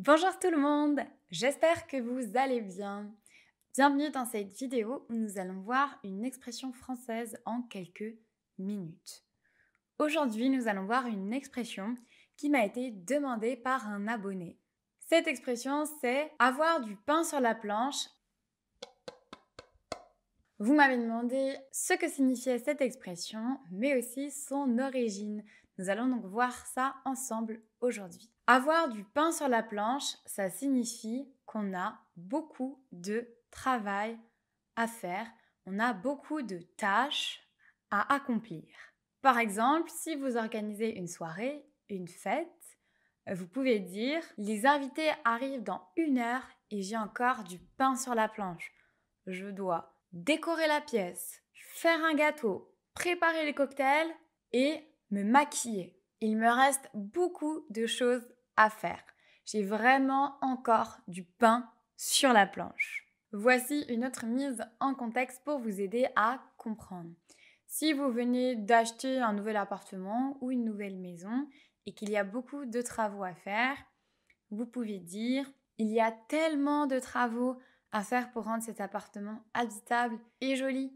Bonjour tout le monde, j'espère que vous allez bien. Bienvenue dans cette vidéo où nous allons voir une expression française en quelques minutes. Aujourd'hui, nous allons voir une expression qui m'a été demandée par un abonné. Cette expression, c'est avoir du pain sur la planche. Vous m'avez demandé ce que signifiait cette expression, mais aussi son origine. Nous allons donc voir ça ensemble aujourd'hui. Avoir du pain sur la planche, ça signifie qu'on a beaucoup de travail à faire, on a beaucoup de tâches à accomplir. Par exemple, si vous organisez une soirée, une fête, vous pouvez dire « Les invités arrivent dans 1 heure et j'ai encore du pain sur la planche. Je dois décorer la pièce, faire un gâteau, préparer les cocktails et me maquiller. Il me reste beaucoup de choses à faire. J'ai vraiment encore du pain sur la planche. » Voici une autre mise en contexte pour vous aider à comprendre. Si vous venez d'acheter un nouvel appartement ou une nouvelle maison et qu'il y a beaucoup de travaux à faire, vous pouvez dire « Il y a tellement de travaux à faire pour rendre cet appartement habitable et joli.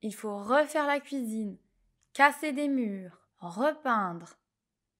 Il faut refaire la cuisine, casser des murs, repeindre,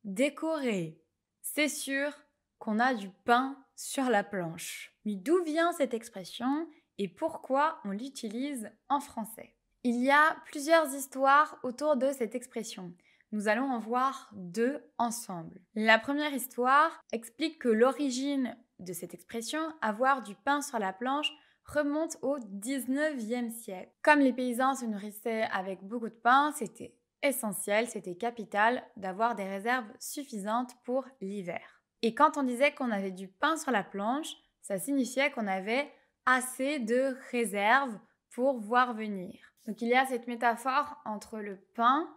décorer. C'est sûr qu'on a du pain sur la planche. » Mais d'où vient cette expression et pourquoi on l'utilise en français? Il y a plusieurs histoires autour de cette expression. Nous allons en voir 2 ensemble. La première histoire explique que l'origine de cette expression, avoir du pain sur la planche, remonte au 19e siècle. Comme les paysans se nourrissaient avec beaucoup de pain, c'était essentiel, c'était capital d'avoir des réserves suffisantes pour l'hiver. Et quand on disait qu'on avait du pain sur la planche, ça signifiait qu'on avait assez de réserves pour voir venir. Donc il y a cette métaphore entre le pain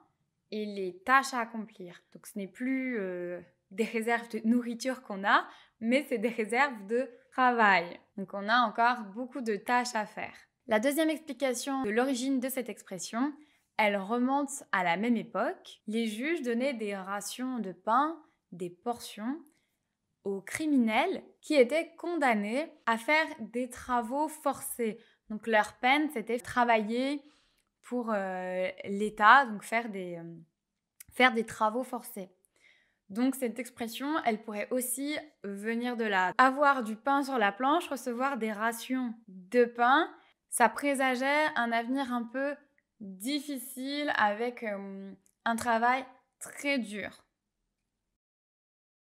et les tâches à accomplir. Donc ce n'est plus des réserves de nourriture qu'on a, mais c'est des réserves de travail. Donc on a encore beaucoup de tâches à faire. La deuxième explication de l'origine de cette expression, elle remonte à la même époque. Les juges donnaient des rations de pain, des portions, aux criminels qui étaient condamnés à faire des travaux forcés. Donc leur peine, c'était travailler pour l'État, donc faire des travaux forcés. Donc cette expression, elle pourrait aussi venir de là. Avoir du pain sur la planche, recevoir des rations de pain, ça présageait un avenir un peu difficile avec un travail très dur.